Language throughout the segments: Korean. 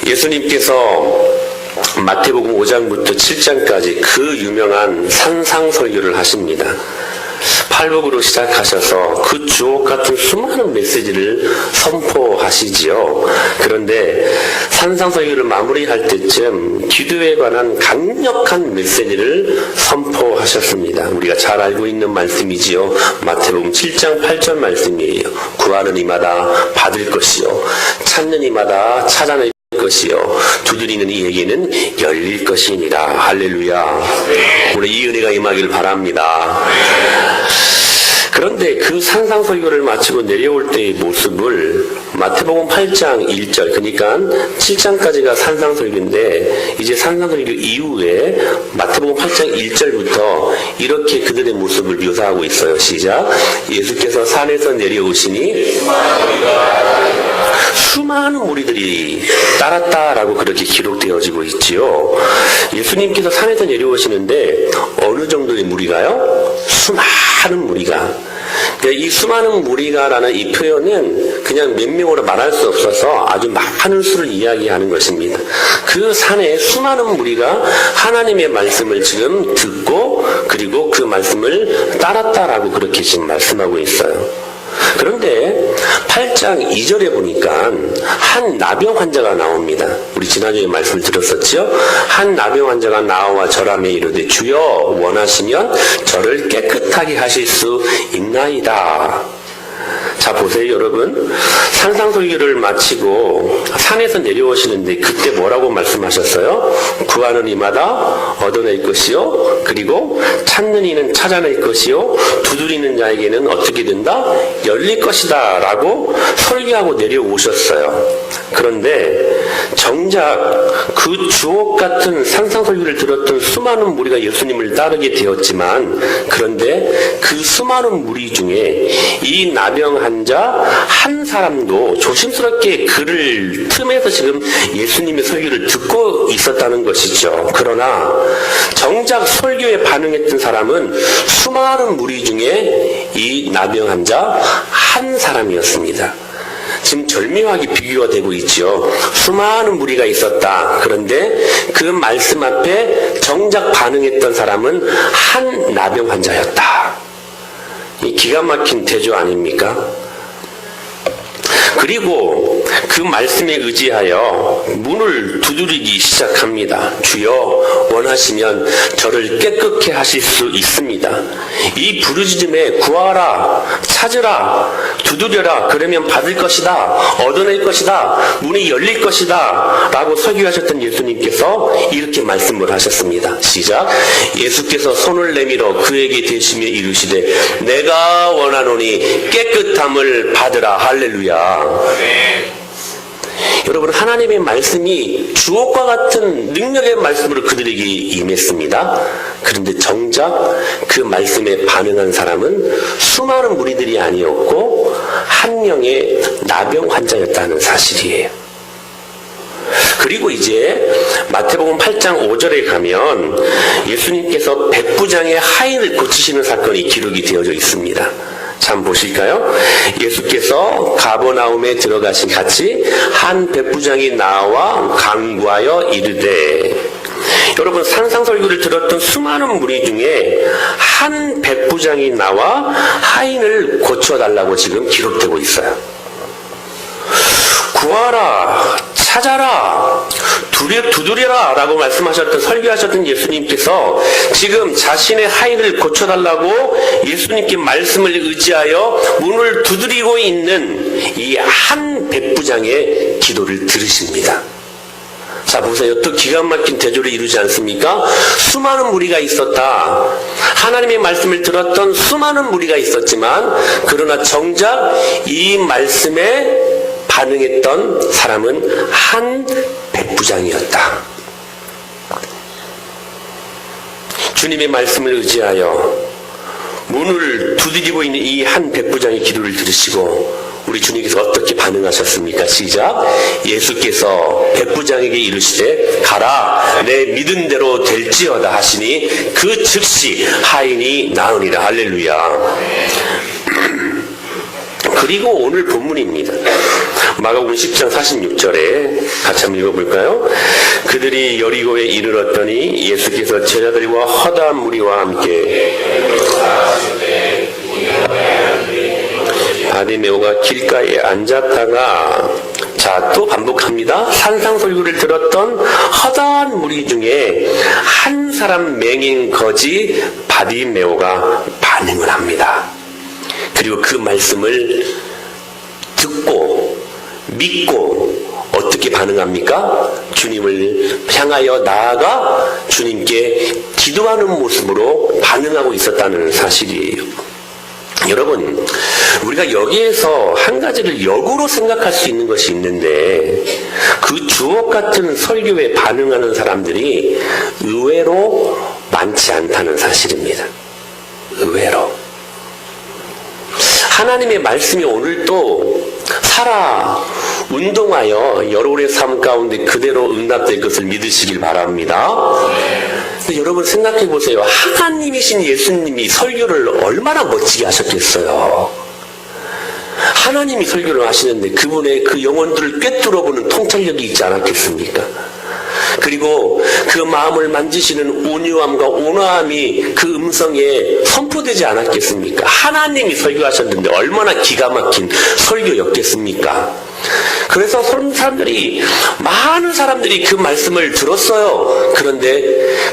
예수님께서 마태복음 5장부터 7장까지 그 유명한 산상설교를 하십니다. 팔복으로 시작하셔서 그 주옥 같은 수많은 메시지를 선포하시지요. 그런데 산상설교를 마무리할 때쯤 기도에 관한 강력한 메시지를 선포하셨습니다. 우리가 잘 알고 있는 말씀이지요. 마태복음 7장 8절 말씀이에요. 구하는 이마다 받을 것이요, 찾는 이마다 찾아낼 것이요, 두드리는 이에게는 열릴 것이니라. 할렐루야. 오늘 이 은혜가 임하길 바랍니다. 그런데 그 산상설교를 마치고 내려올 때의 모습을 마태복음 8장 1절, 그러니까 7장까지가 산상설교인데 이제 산상설교 이후에 마태복음 8장 1절부터 이렇게 그들의 모습을 묘사하고 있어요. 시작. 예수께서 산에서 내려오시니 수많은 무리들이 따랐다라고 그렇게 기록되어지고 있지요. 예수님께서 산에서 내려오시는데 어느 정도의 무리가요? 수많은 무리가. 그러니까 이 수많은 무리가라는 이 표현은 그냥 몇 명으로 말할 수 없어서 아주 많은 수를 이야기하는 것입니다. 그 산에 수많은 무리가 하나님의 말씀을 지금 듣고 그리고 그 말씀을 따랐다라고 그렇게 지금 말씀하고 있어요. 그런데 8장 2절에 보니까 한 나병 환자가 나옵니다. 우리 지난주에 말씀을 들었었죠? 한 나병 환자가 나와 절하며 이르되 주여 원하시면 저를 깨끗하게 하실 수 있나이다. 자, 보세요, 여러분. 산상설교를 마치고 산에서 내려오시는데 그때 뭐라고 말씀하셨어요? 구하는 이마다 얻어낼 것이요, 그리고 찾는 이는 찾아낼 것이요, 두드리는 자에게는 어떻게 된다? 열릴 것이다 라고 설교하고 내려오셨어요. 그런데 정작 그 주옥 같은 산상설교를 들었던 수많은 무리가 예수님을 따르게 되었지만, 그런데 그 수많은 무리 중에 이 나병 환자 한 사람도 조심스럽게 그를 틈에서 지금 예수님의 설교를 듣고 있었다는 것이죠. 그러나 정작 설교에 반응했던 사람은 수많은 무리 중에 이 나병 환자 한 사람이었습니다. 지금 절묘하게 비교가 되고 있죠. 수많은 무리가 있었다. 그런데 그 말씀 앞에 정작 반응했던 사람은 한 나병 환자였다. 이 기가 막힌 대조 아닙니까? 그리고 그 말씀에 의지하여 문을 두드리기 시작합니다. 주여 원하시면 저를 깨끗게 하실 수 있습니다. 이 부르짖음에 구하라, 찾으라, 두드려라, 그러면 받을 것이다, 얻어낼 것이다, 문이 열릴 것이다 라고 설교하셨던 예수님께서 이렇게 말씀을 하셨습니다. 시작. 예수께서 손을 내밀어 그에게 대시며 이르시되 내가 원하노니 깨끗함을 받으라. 할렐루야. 여러분, 하나님의 말씀이 주옥과 같은 능력의 말씀으로 그들에게 임했습니다. 그런데 정작 그 말씀에 반응한 사람은 수많은 무리들이 아니었고 한 명의 나병 환자였다는 사실이에요. 그리고 이제 마태복음 8장 5절에 가면 예수님께서 백부장의 하인을 고치시는 사건이 기록이 되어져 있습니다. 참 보실까요? 예수께서 가버나움에 들어가신 같이 한 백부장이 나와 간구하여 이르되, 여러분, 산상설교를 들었던 수많은 무리 중에 한 백부장이 나와 하인을 고쳐달라고 지금 기록되고 있어요. 구하라, 찾아라, 두드려라 라고 말씀하셨던, 설교하셨던 예수님께서 지금 자신의 하인을 고쳐달라고 예수님께 말씀을 의지하여 문을 두드리고 있는 이 한 백부장의 기도를 들으십니다. 자, 보세요. 또 기가 막힌 대조를 이루지 않습니까? 수많은 무리가 있었다. 하나님의 말씀을 들었던 수많은 무리가 있었지만, 그러나 정작 이 말씀에 반응했던 사람은 한 백부장이었다. 주님의 말씀을 의지하여 문을 두드리고 있는 이 한 백부장의 기도를 들으시고 우리 주님께서 어떻게 반응하셨습니까? 시작. 예수께서 백부장에게 이르시되 가라, 내 믿은 대로 될지어다 하시니 그 즉시 하인이 나으니라. 할렐루야. 그리고 오늘 본문입니다. 마가복음 10장 46절에 같이 한번 읽어볼까요? 그들이 여리고에 이르렀더니 예수께서 제자들과 허다한 무리와 함께 바디메오가 길가에 앉았다가, 자, 또 반복합니다. 산상설교를 들었던 허다한 무리 중에 한 사람 맹인 거지 바디메오가 반응을 합니다. 그리고 그 말씀을 듣고 믿고 어떻게 반응합니까? 주님을 향하여 나아가 주님께 기도하는 모습으로 반응하고 있었다는 사실이에요. 여러분, 우리가 여기에서 한 가지를 역으로 생각할 수 있는 것이 있는데, 그 주옥 같은 설교에 반응하는 사람들이 의외로 많지 않다는 사실입니다. 의외로. 하나님의 말씀이 오늘도 살아 운동하여 여러분의 삶 가운데 그대로 응답될 것을 믿으시길 바랍니다. 근데 여러분 생각해 보세요. 하나님이신 예수님이 설교를 얼마나 멋지게 하셨겠어요. 하나님이 설교를 하시는데 그분의 그 영혼들을 꿰뚫어보는 통찰력이 있지 않았겠습니까? 그리고 그 마음을 만지시는 온유함과 온화함이 그 음성에 선포되지 않았겠습니까? 하나님이 설교하셨는데 얼마나 기가 막힌 설교였겠습니까? 그래서 많은 사람들이 그 말씀을 들었어요. 그런데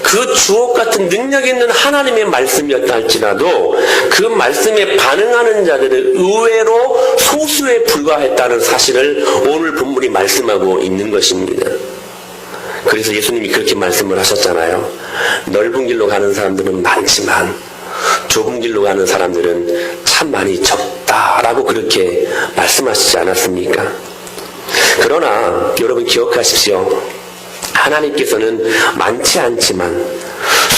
그 주옥 같은 능력 있는 하나님의 말씀이었다 할지라도 그 말씀에 반응하는 자들은 의외로 소수에 불과했다는 사실을 오늘 본문이 말씀하고 있는 것입니다. 그래서 예수님이 그렇게 말씀을 하셨잖아요. 넓은 길로 가는 사람들은 많지만 좁은 길로 가는 사람들은 참 많이 적다라고 그렇게 말씀하시지 않았습니까? 그러나 여러분 기억하십시오. 하나님께서는 많지 않지만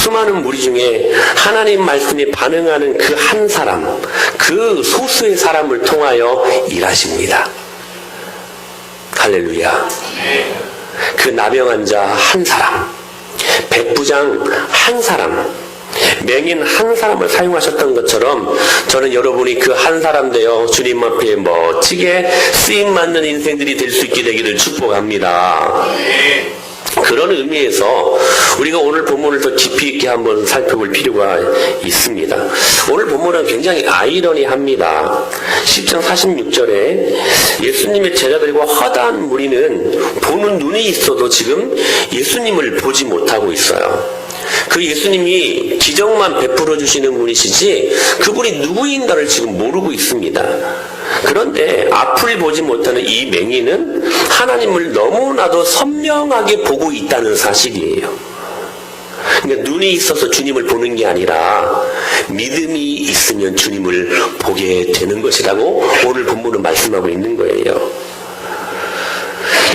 수많은 무리 중에 하나님 말씀에 반응하는 그 한 사람, 그 소수의 사람을 통하여 일하십니다. 할렐루야. 그 나병 환자 한 사람, 백부장 한 사람, 맹인 한 사람을 사용하셨던 것처럼 저는 여러분이 그 한 사람 되어 주님 앞에 멋지게 쓰임받는 인생들이 될 수 있게 되기를 축복합니다. 그런 의미에서 우리가 오늘 본문을 더 깊이 있게 한번 살펴볼 필요가 있습니다. 오늘 본문은 굉장히 아이러니합니다. 10장 46절에 예수님의 제자들과 허다한 무리는 보는 눈이 있어도 지금 예수님을 보지 못하고 있어요. 그 예수님이 기적만 베풀어 주시는 분이시지 그분이 누구인가를 지금 모르고 있습니다. 그런데 앞을 보지 못하는 이 맹인은 하나님을 너무나도 선명하게 보고 있다는 사실이에요. 그러니까 눈이 있어서 주님을 보는 게 아니라 믿음이 있으면 주님을 보게 되는 것이라고 오늘 본문은 말씀하고 있는 거예요.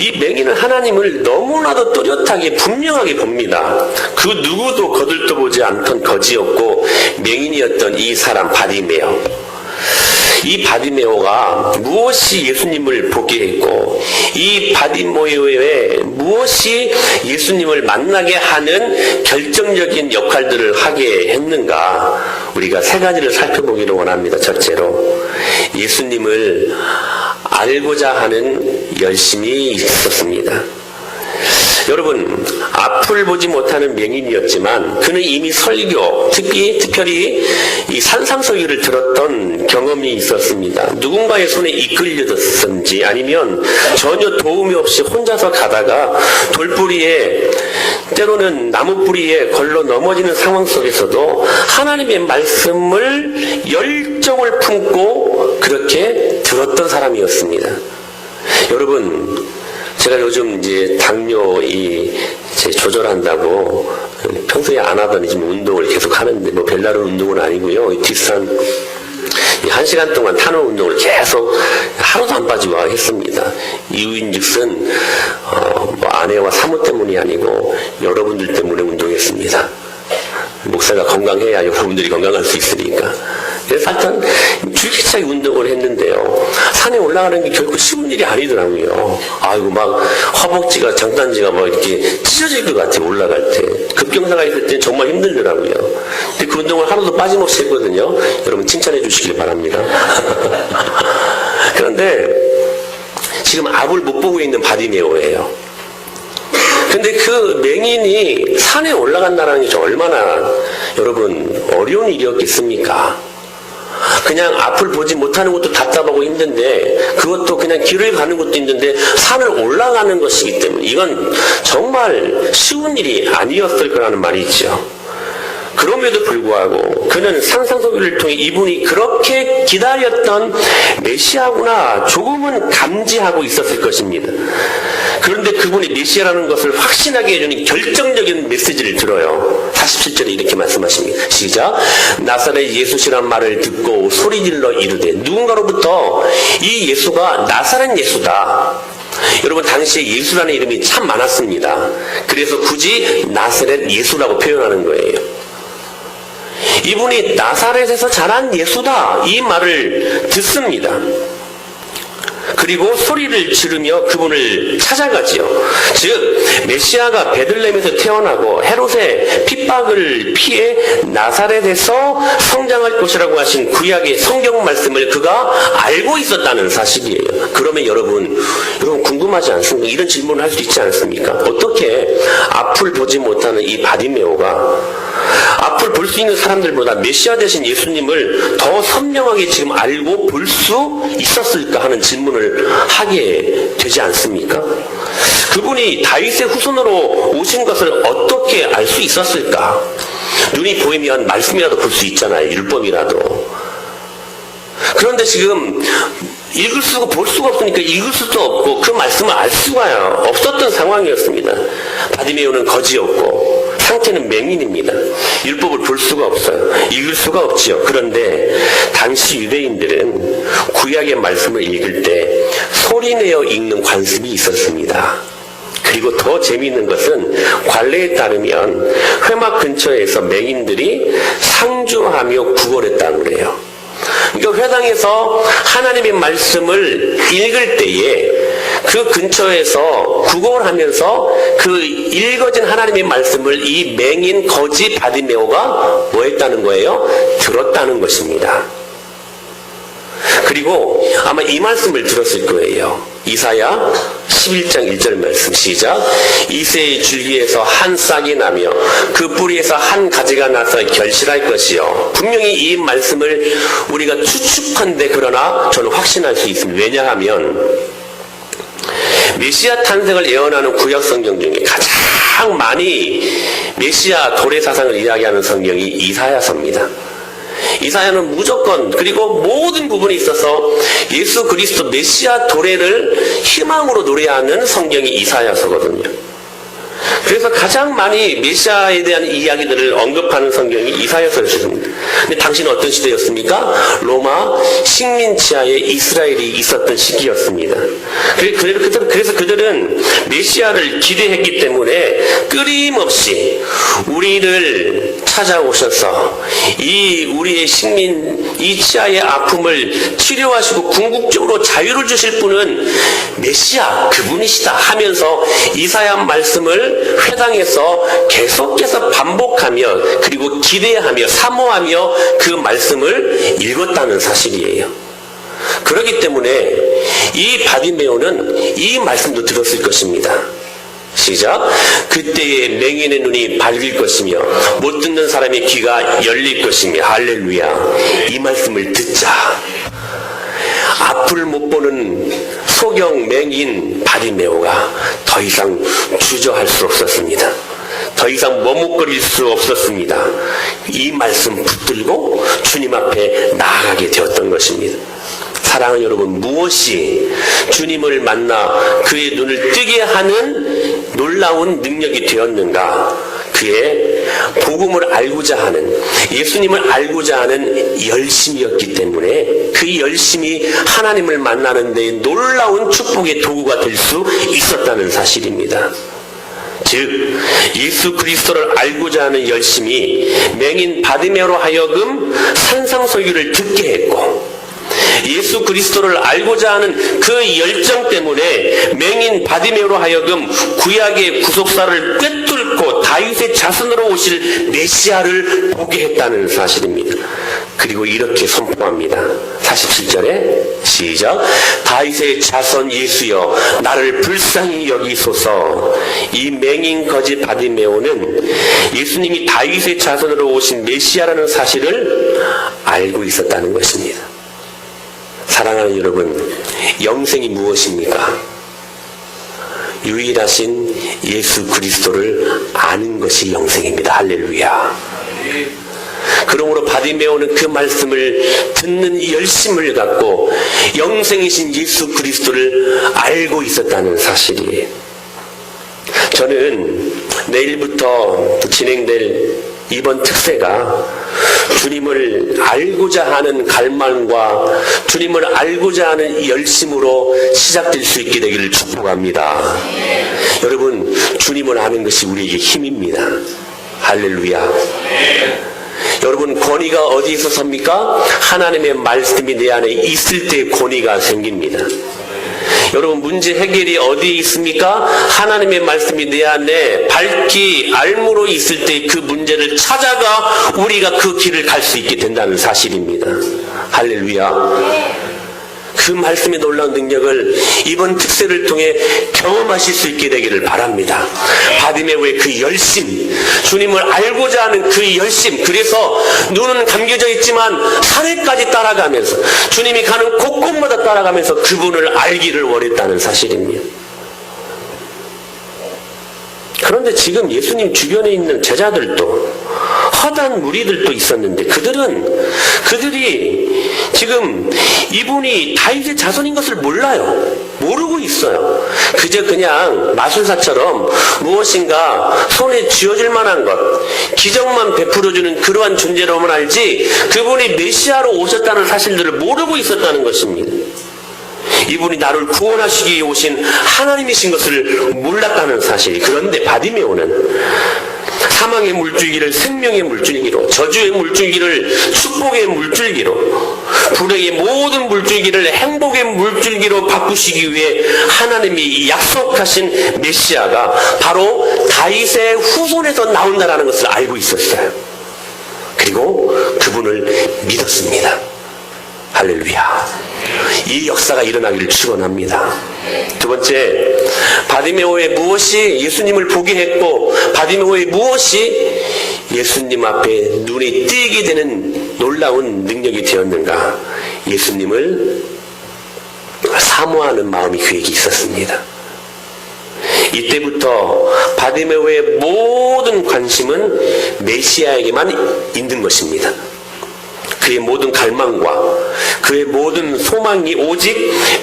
이 맹인은 하나님을 너무나도 뚜렷하게 분명하게 봅니다. 그 누구도 거들떠보지 않던 거지였고 맹인이었던 이 사람 바디메오. 이 바디메오가 무엇이 예수님을 보게 했고 이 바디메오에 무엇이 예수님을 만나게 하는 결정적인 역할들을 하게 했는가, 우리가 세 가지를 살펴보기를 원합니다. 첫째로 예수님을 알고자 하는 열심이 있었습니다. 여러분, 앞을 보지 못하는 맹인이었지만 그는 이미 설교, 특별히 이 산상설교를 들었던 경험이 있었습니다. 누군가의 손에 이끌려졌든지 아니면 전혀 도움이 없이 혼자서 가다가 돌뿌리에, 때로는 나무뿌리에 걸러 넘어지는 상황 속에서도 하나님의 말씀을 열정을 품고 그렇게 들었던 사람이었습니다. 여러분, 제가 요즘 이제 당뇨 조절한다고 평소에 안 하던 지금 운동을 계속 하는데, 뭐 별다른 운동은 아니고요. 뒷산 1시간 동안 타는 운동을 계속 하루도 안 빠지고 했습니다. 이유인즉슨 뭐 아내와 사모 때문이 아니고 여러분들 때문에 운동했습니다. 목사가 건강해야 여러분들이 건강할 수 있으니까. 그래서 하여튼 줄기차게 운동을 했는데요. 산에 올라가는 게 결코 쉬운 일이 아니더라고요. 아이고, 막 허벅지가, 장단지가 막 이렇게 찢어질 것 같아요. 올라갈 때. 급경사가 있을 때는 정말 힘들더라고요. 근데 그 운동을 하루도 빠짐없이 했거든요. 여러분 칭찬해 주시길 바랍니다. 그런데 지금 앞을 못 보고 있는 바디메오예요. 근데 그 맹인이 산에 올라간다는 게 얼마나 여러분 어려운 일이었겠습니까? 그냥 앞을 보지 못하는 것도 답답하고 힘든데, 그것도 그냥 길을 가는 것도 힘든데 산을 올라가는 것이기 때문에 이건 정말 쉬운 일이 아니었을 거라는 말이 있죠. 그럼에도 불구하고 그는 상상소개를 통해 이분이 그렇게 기다렸던 메시아구나 조금은 감지하고 있었을 것입니다. 그런데 그분이 메시아라는 것을 확신하게 해주는 결정적인 메시지를 들어요. 47절에 이렇게 말씀하십니다. 시작. 나사렛 예수시란 말을 듣고 소리질러 이르되, 누군가로부터 이 예수가 나사렛 예수다. 여러분, 당시에 예수라는 이름이 참 많았습니다. 그래서 굳이 나사렛 예수라고 표현하는 거예요. 이분이 나사렛에서 자란 예수다, 이 말을 듣습니다. 그리고 소리를 지르며 그분을 찾아가지요. 즉 메시아가 베들레헴에서 태어나고 헤롯의 핍박을 피해 나사렛에서 성장할 것이라고 하신 구약의 성경 말씀을 그가 알고 있었다는 사실이에요. 그러면 여러분 궁금하지 않습니까? 이런 질문을 할 수 있지 않습니까? 어떻게 앞을 보지 못하는 이 바디메오가 앞을 볼 수 있는 사람들보다 메시아 되신 예수님을 더 선명하게 지금 알고 볼 수 있었을까 하는 질문을 하게 되지 않습니까? 그분이 다윗의 후손으로 오신 것을 어떻게 알 수 있었을까? 눈이 보이면 말씀이라도 볼 수 있잖아요. 율법이라도. 그런데 지금 읽을 수가 볼 수가 없으니까 읽을 수도 없고 그 말씀을 알 수가 없었던 상황이었습니다. 바디메오는 거지였고 상태는 맹인입니다. 율법을 볼 수가 없어요. 읽을 수가 없지요. 그런데 당시 유대인들은 구약의 말씀을 읽을 때 소리내어 읽는 관습이 있었습니다. 그리고 더 재미있는 것은 관례에 따르면 회막 근처에서 맹인들이 상주하며 구걸했다고 그래요. 그러니까 회당에서 하나님의 말씀을 읽을 때에 그 근처에서 구걸하면서 그 읽어진 하나님의 말씀을 이 맹인 거지 바디메오가 뭐 했다는 거예요? 들었다는 것입니다. 그리고 아마 이 말씀을 들었을 거예요. 이사야 11장 1절 말씀 시작. 이새의 줄기에서 한 싹이 나며 그 뿌리에서 한 가지가 나서 결실할 것이요. 분명히 이 말씀을 우리가 추측한데 그러나 저는 확신할 수 있습니다. 왜냐하면 메시아 탄생을 예언하는 구약 성경 중에 가장 많이 메시아 도래 사상을 이야기하는 성경이 이사야서입니다. 이사야는 무조건 그리고 모든 부분에 있어서 예수 그리스도 메시아 도래를 희망으로 노래하는 성경이 이사야서거든요. 그래서 가장 많이 메시아에 대한 이야기들을 언급하는 성경이 이사야서였습니다. 근데 당시는 어떤 시대였습니까? 로마 식민 지하에 이스라엘이 있었던 시기였습니다. 그래서 그들은 메시아를 기대했기 때문에 끊임없이 우리를 찾아오셔서 우리의 식민 이 치아의 아픔을 치료하시고 궁극적으로 자유를 주실 분은 메시아 그분이시다 하면서 이사야 말씀을 회당에서 계속해서 반복하며 그리고 기대하며 사모하며 그 말씀을 읽었다는 사실이에요. 그렇기 때문에 이 바디메오는 이 말씀도 들었을 것입니다. 시작. 그때의 맹인의 눈이 밝을 것이며 못 듣는 사람의 귀가 열릴 것이며 할렐루야. 이 말씀을 듣자. 앞을 못 보는 소경 맹인 바디메오가 더 이상 주저할 수 없었습니다. 더 이상 머뭇거릴 수 없었습니다. 이 말씀 붙들고 주님 앞에 나아가게 되었던 것입니다. 사랑하는 여러분, 무엇이 주님을 만나 그의 눈을 뜨게 하는 놀라운 능력이 되었는가? 그의 복음을 알고자 하는, 예수님을 알고자 하는 열심이었기 때문에 그 열심이 하나님을 만나는 데 놀라운 축복의 도구가 될 수 있었다는 사실입니다. 즉 예수 그리스도를 알고자 하는 열심이 맹인 바디메오로 하여금 산상설교를 듣게 했고, 예수 그리스도를 알고자 하는 그 열정 때문에 맹인 바디메오로 하여금 구약의 구속사를 꿰뚫고 다윗의 자손으로 오실 메시아를 보게 했다는 사실입니다. 그리고 이렇게 선포합니다. 47절에 시작. 다윗의 자손 예수여 나를 불쌍히 여기소서. 이 맹인 거지 바디메오는 예수님이 다윗의 자손으로 오신 메시아라는 사실을 알고 있었다는 것입니다. 사랑하는 여러분, 영생이 무엇입니까? 유일하신 예수 그리스도를 아는 것이 영생입니다. 할렐루야. 그러므로 바디메오는 그 말씀을 듣는 열심을 갖고 영생이신 예수 그리스도를 알고 있었다는 사실이에요. 저는 내일부터 진행될 이번 특세가 주님을 알고자 하는 갈망과 주님을 알고자 하는 열심으로 시작될 수 있게 되기를 축복합니다. 여러분, 주님을 아는 것이 우리에게 힘입니다. 할렐루야. 여러분, 권위가 어디에서 섭니까? 하나님의 말씀이 내 안에 있을 때 권위가 생깁니다. 여러분, 문제 해결이 어디에 있습니까? 하나님의 말씀이 내 안에 밝기, 알므로 있을 때 그 문제를 찾아가 우리가 그 길을 갈 수 있게 된다는 사실입니다. 할렐루야. 그 말씀의 놀라운 능력을 이번 특세를 통해 경험하실 수 있게 되기를 바랍니다. 바디메오의 그 열심, 주님을 알고자 하는 그 열심, 그래서 눈은 감겨져 있지만 산에까지 따라가면서 주님이 가는 곳곳마다 따라가면서 그분을 알기를 원했다는 사실입니다. 그런데 지금 예수님 주변에 있는 제자들도 허다한 무리들도 있었는데 그들이 지금 이분이 다윗의 자손인 것을 몰라요. 모르고 있어요. 그저 그냥 마술사처럼 무엇인가 손에 쥐어질 만한 것, 기적만 베풀어주는 그러한 존재로만 알지 그분이 메시아로 오셨다는 사실들을 모르고 있었다는 것입니다. 이분이 나를 구원하시기 위해 오신 하나님이신 것을 몰랐다는 사실. 그런데 바디메오는 사망의 물줄기를 생명의 물줄기로, 저주의 물줄기를 축복의 물줄기로, 불행의 모든 물줄기를 행복의 물줄기로 바꾸시기 위해 하나님이 약속하신 메시아가 바로 다윗의 후손에서 나온다는 것을 알고 있었어요. 그리고 그분을 믿었습니다. 할렐루야. 이 역사가 일어나기를 축원합니다. 두 번째, 바디메오의 무엇이 예수님을 보게 했고 바디메오의 무엇이 예수님 앞에 눈에 띄게 되는 놀라운 능력이 되었는가? 예수님을 사모하는 마음이 그에게 있었습니다. 이때부터 바디메오의 모든 관심은 메시아에게만 있는 것입니다. 그의 모든 갈망과 그의 모든 소망이 오직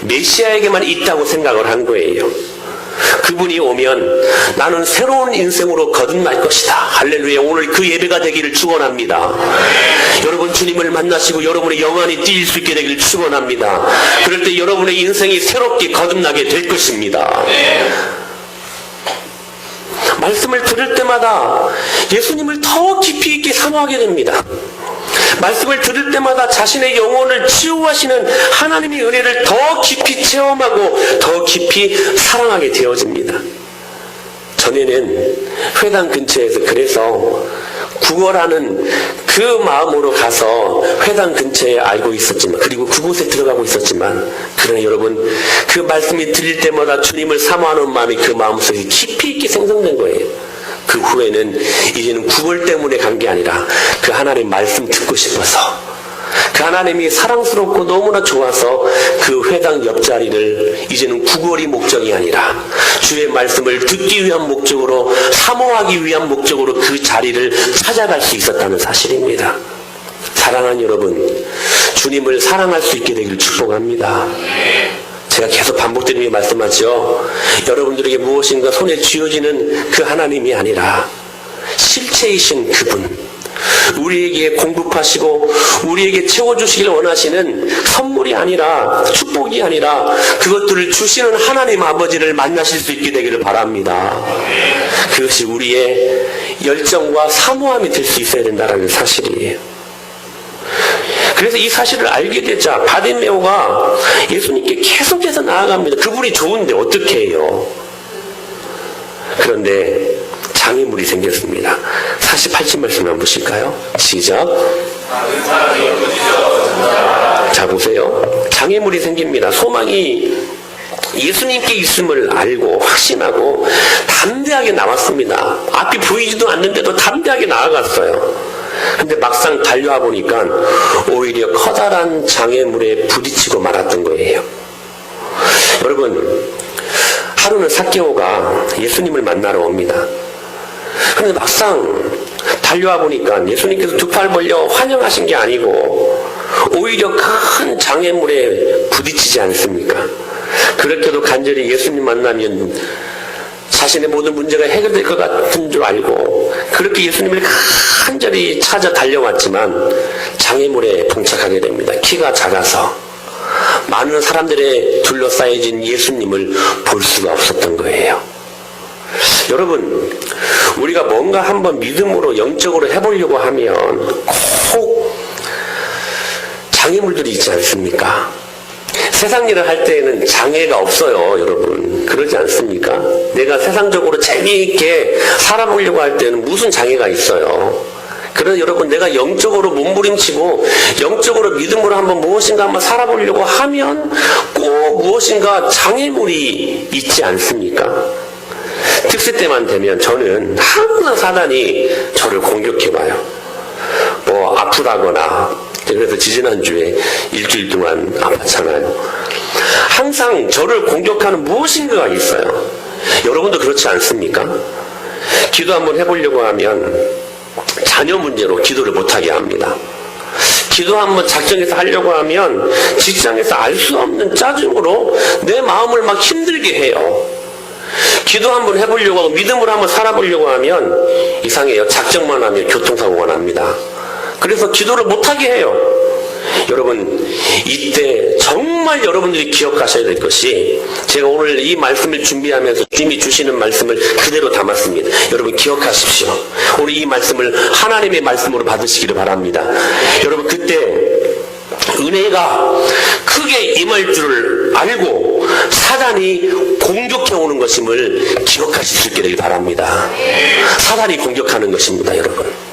메시아에게만 있다고 생각을 한 거예요. 그분이 오면 나는 새로운 인생으로 거듭날 것이다. 할렐루야. 오늘 그 예배가 되기를 축원합니다. 여러분, 주님을 만나시고 여러분의 영안이 뛸 수 있게 되기를 축원합니다. 그럴 때 여러분의 인생이 새롭게 거듭나게 될 것입니다. 말씀을 들을 때마다 예수님을 더 깊이 있게 사모하게 됩니다. 말씀을 들을 때마다 자신의 영혼을 치유하시는 하나님의 은혜를 더 깊이 체험하고 더 깊이 사랑하게 되어집니다. 전에는 회당 근처에서 그래서 구걸하는 그 마음으로 가서 회당 근처에 알고 있었지만, 그리고 그곳에 들어가고 있었지만, 그러나 여러분, 그 말씀이 들릴 때마다 주님을 사모하는 마음이 그 마음속에 깊이 있게 생성된 거예요. 그 후에는 이제는 구걸 때문에 간 게 아니라 그 하나님 말씀 듣고 싶어서, 그 하나님이 사랑스럽고 너무나 좋아서 그 회당 옆자리를 이제는 구걸이 목적이 아니라 주의 말씀을 듣기 위한 목적으로, 사모하기 위한 목적으로 그 자리를 찾아갈 수 있었다는 사실입니다. 사랑하는 여러분, 주님을 사랑할 수 있게 되기를 축복합니다. 제가 계속 반복드리며 말씀하죠. 여러분들에게 무엇인가 손에 쥐어지는 그 하나님이 아니라 실체이신 그분, 우리에게 공급하시고 우리에게 채워주시길 원하시는 선물이 아니라, 축복이 아니라 그것들을 주시는 하나님 아버지를 만나실 수 있게 되기를 바랍니다. 그것이 우리의 열정과 사모함이 될 수 있어야 된다는 사실이에요. 그래서 이 사실을 알게 되자 바디메오가 예수님께 계속해서 나아갑니다. 그분이 좋은데 어떻게 해요? 그런데 장애물이 생겼습니다. 48절 말씀 한번 보실까요? 시작. 자, 보세요. 장애물이 생깁니다. 소망이 예수님께 있음을 알고 확신하고 담대하게 나왔습니다. 앞이 보이지도 않는데도 담대하게 나아갔어요. 근데 막상 달려와 보니까 오히려 커다란 장애물에 부딪히고 말았던 거예요. 여러분, 하루는 삭개오가 예수님을 만나러 옵니다. 그런데 막상 달려와 보니까 예수님께서 두 팔 벌려 환영하신 게 아니고 오히려 큰 장애물에 부딪히지 않습니까? 그렇게도 간절히 예수님 만나면 자신의 모든 문제가 해결될 것 같은 줄 알고 그렇게 예수님을 간절히 찾아 달려왔지만 장애물에 봉착하게 됩니다. 키가 작아서 많은 사람들에 둘러싸여진 예수님을 볼 수가 없었던 거예요. 여러분, 우리가 뭔가 한번 믿음으로 영적으로 해보려고 하면 꼭 장애물들이 있지 않습니까? 세상 일을 할 때에는 장애가 없어요, 여러분. 그러지 않습니까? 내가 세상적으로 재미있게 살아보려고 할 때는 무슨 장애가 있어요. 그래서 여러분, 내가 영적으로 몸부림치고 영적으로 믿음으로 한번 무엇인가 한번 살아보려고 하면 꼭 무엇인가 장애물이 있지 않습니까? 특세 때만 되면 저는 항상 사단이 저를 공격해봐요. 뭐 아프다거나, 그래서 지지난주에 일주일 동안 아팠잖아요. 항상 저를 공격하는 무엇인가가 있어요. 여러분도 그렇지 않습니까? 기도 한번 해보려고 하면 자녀 문제로 기도를 못하게 합니다. 기도 한번 작정해서 하려고 하면 직장에서 알 수 없는 짜증으로 내 마음을 막 힘들게 해요. 기도 한번 해보려고 하고 믿음으로 한번 살아보려고 하면 이상해요. 작정만 하면 교통사고가 납니다. 그래서 기도를 못하게 해요. 여러분, 이때 정말 여러분들이 기억하셔야 될 것이, 제가 오늘 이 말씀을 준비하면서 주님이 주시는 말씀을 그대로 담았습니다. 여러분 기억하십시오. 오늘 이 말씀을 하나님의 말씀으로 받으시기를 바랍니다. 여러분, 그때 은혜가 크게 임할 줄을 알고 사단이 공격해 오는 것임을 기억하실 수 있게 되길 바랍니다. 사단이 공격하는 것입니다, 여러분.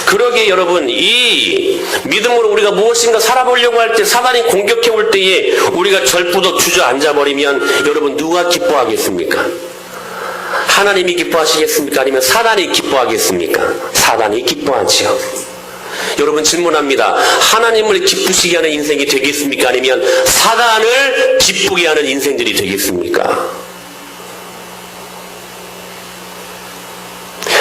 그러기에 여러분, 이 믿음으로 우리가 무엇인가 살아보려고 할 때 사단이 공격해 올 때에 우리가 절부터 주저앉아버리면 여러분 누가 기뻐하겠습니까? 하나님이 기뻐하시겠습니까? 아니면 사단이 기뻐하겠습니까? 사단이 기뻐하지요. 여러분 질문합니다. 하나님을 기쁘시게 하는 인생이 되겠습니까? 아니면 사단을 기쁘게 하는 인생들이 되겠습니까?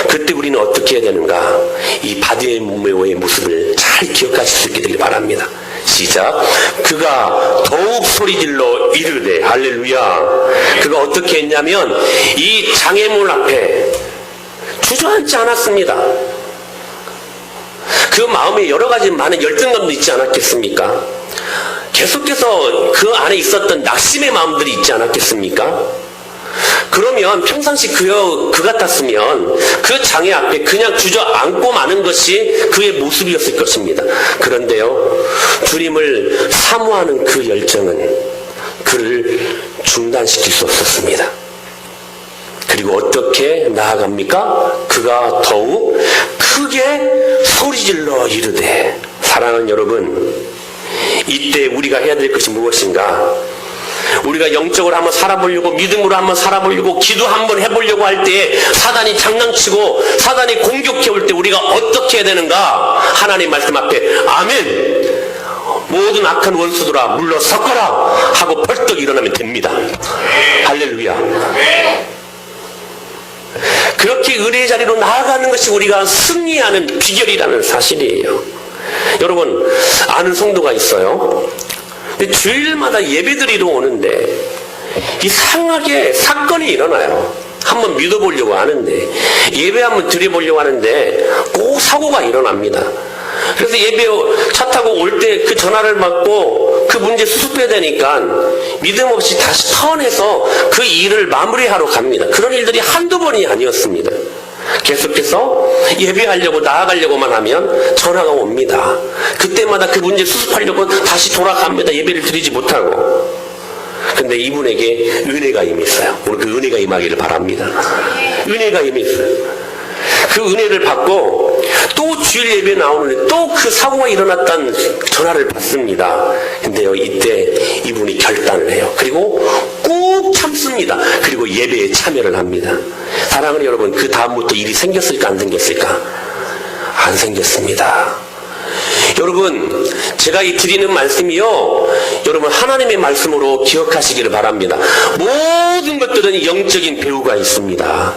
그때 우리는 어떻게 해야 되는가? 이 바디메오의 모습을 잘 기억하실 수 있게 되길 바랍니다. 시작. 그가 더욱 소리질러 이르되, 할렐루야. 그가 어떻게 했냐면 이 장애물 앞에 주저앉지 않았습니다. 그 마음에 여러 가지 많은 열등감도 있지 않았겠습니까? 계속해서 그 안에 있었던 낙심의 마음들이 있지 않았겠습니까? 그러면 평상시 그 같았으면 그 장애 앞에 그냥 주저앉고 마는 것이 그의 모습이었을 것입니다. 그런데요, 주님을 사모하는 그 열정은 그를 중단시킬 수 없었습니다. 그리고 어떻게 나아갑니까? 그가 더욱 크게 소리질러 이르되. 사랑하는 여러분, 이때 우리가 해야 될 것이 무엇인가? 우리가 영적으로 한번 살아보려고, 믿음으로 한번 살아보려고, 기도 한번 해보려고 할 때 사단이 장난치고 사단이 공격해 올 때 우리가 어떻게 해야 되는가? 하나님 말씀 앞에 아멘, 모든 악한 원수들아 물러서거라 하고 벌떡 일어나면 됩니다. 할렐루야. 그렇게 은혜의 자리로 나아가는 것이 우리가 승리하는 비결이라는 사실이에요. 여러분, 아는 성도가 있어요. 근데 주일마다 예배드리러 오는데 이상하게 사건이 일어나요. 한번 믿어보려고 하는데, 예배 한번 드려보려고 하는데 꼭 사고가 일어납니다. 그래서 예배 차 타고 올 때 그 전화를 받고 그 문제 수습해야 되니까 믿음 없이 다시 턴해서 그 일을 마무리하러 갑니다. 그런 일들이 한두 번이 아니었습니다. 계속해서 예배하려고 나아가려고만 하면 전화가 옵니다. 그때마다 그 문제 수습하려고 다시 돌아갑니다. 예배를 드리지 못하고. 근데 이분에게 은혜가 임했어요. 오늘 그 은혜가 임하기를 바랍니다. 은혜가 임했어요. 그 은혜를 받고 또 주일 예배 나오는데 또 그 사고가 일어났다는 전화를 받습니다. 근데요, 이때 이분이 결단을 해요. 그리고 꾹 참습니다. 그리고 예배에 참여를 합니다. 사랑하는 여러분, 그 다음부터 일이 생겼을까 안 생겼을까? 안 생겼습니다. 여러분, 제가 이 드리는 말씀이요, 여러분 하나님의 말씀으로 기억하시기를 바랍니다. 모든 것들은 영적인 배후가 있습니다.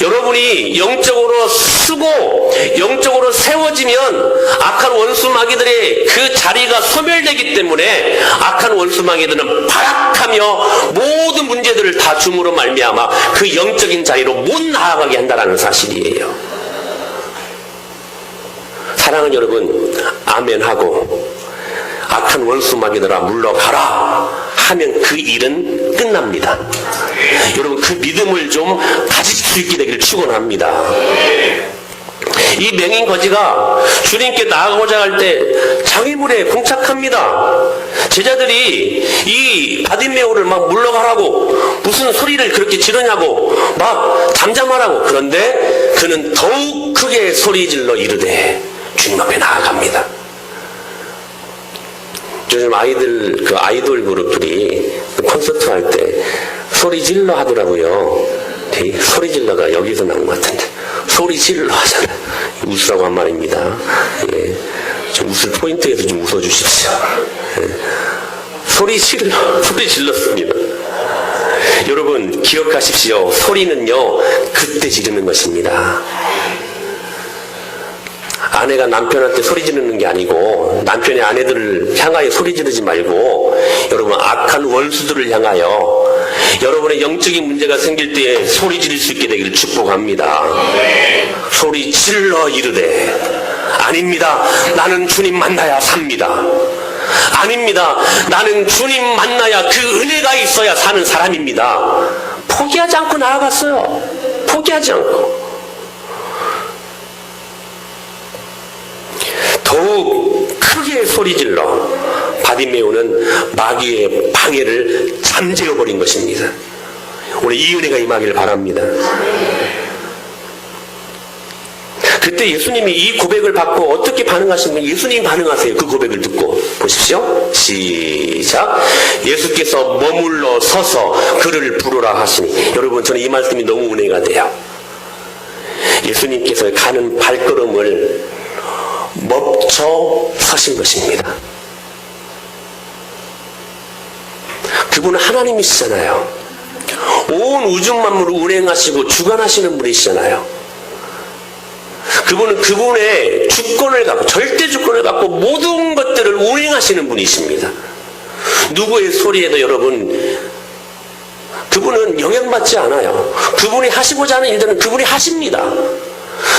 여러분이 영적으로 쓰고 영적으로 세워지면 악한 원수 마귀들의 그 자리가 소멸되기 때문에 악한 원수 마귀들은 발악하며 모든 문제들을 다 줌으로 말미암아 그 영적인 자리로 못 나아가게 한다는 사실이에요. 사랑하는 여러분, 아멘하고 악한 원수 마귀들아 물러가라 하면 그 일은 끝납니다. 여러분, 그 믿음을 좀 가지실 수 있게 되기를 축원합니다. 이 맹인 거지가 주님께 나아가고자 할 때 장애물에 공착합니다. 제자들이 이 바디메오를 막 물러가라고 무슨 소리를 그렇게 지르냐고 막 잠잠하라고. 그런데 그는 더욱 크게 소리질러 이르되 주님 앞에 나아갑니다. 요즘 아이돌 그룹들이 콘서트 할 때 소리 질러 하더라고요. 소리 질러가 여기서 나온 것 같은데. 소리 질러 하잖아요. 웃으라고 한 말입니다. 예. 좀 웃을 포인트에서 좀 웃어주십시오. 예. 소리 질렀습니다. 여러분, 기억하십시오. 소리는요, 그때 지르는 것입니다. 아내가 남편한테 소리 지르는 게 아니고 남편이 아내들을 향하여 소리 지르지 말고 여러분 악한 원수들을 향하여 여러분의 영적인 문제가 생길 때 소리 지를 수 있게 되기를 축복합니다. 소리 질러 이르되 아닙니다. 나는 주님 만나야 삽니다. 아닙니다. 나는 주님 만나야 그 은혜가 있어야 사는 사람입니다. 포기하지 않고 나아갔어요. 포기하지 않고. 더욱 크게 소리질러 바디메오는 마귀의 방해를 잠재워버린 것입니다. 오늘 이 은혜가 임하기를 바랍니다. 그때 예수님이 이 고백을 받고 어떻게 반응하시면 예수님 반응하세요. 그 고백을 듣고 보십시오. 시작. 예수께서 머물러 서서 그를 부르라 하시니, 여러분 저는 이 말씀이 너무 은혜가 돼요. 예수님께서 가는 발걸음을 멈춰 서신 것입니다. 그분은 하나님이시잖아요. 온 우주 만물을 운행하시고 주관하시는 분이시잖아요. 그분은 그분의 주권을 갖고, 절대 주권을 갖고 모든 것들을 운행하시는 분이십니다. 누구의 소리에도 여러분, 그분은 영향받지 않아요. 그분이 하시고자 하는 일들은 그분이 하십니다.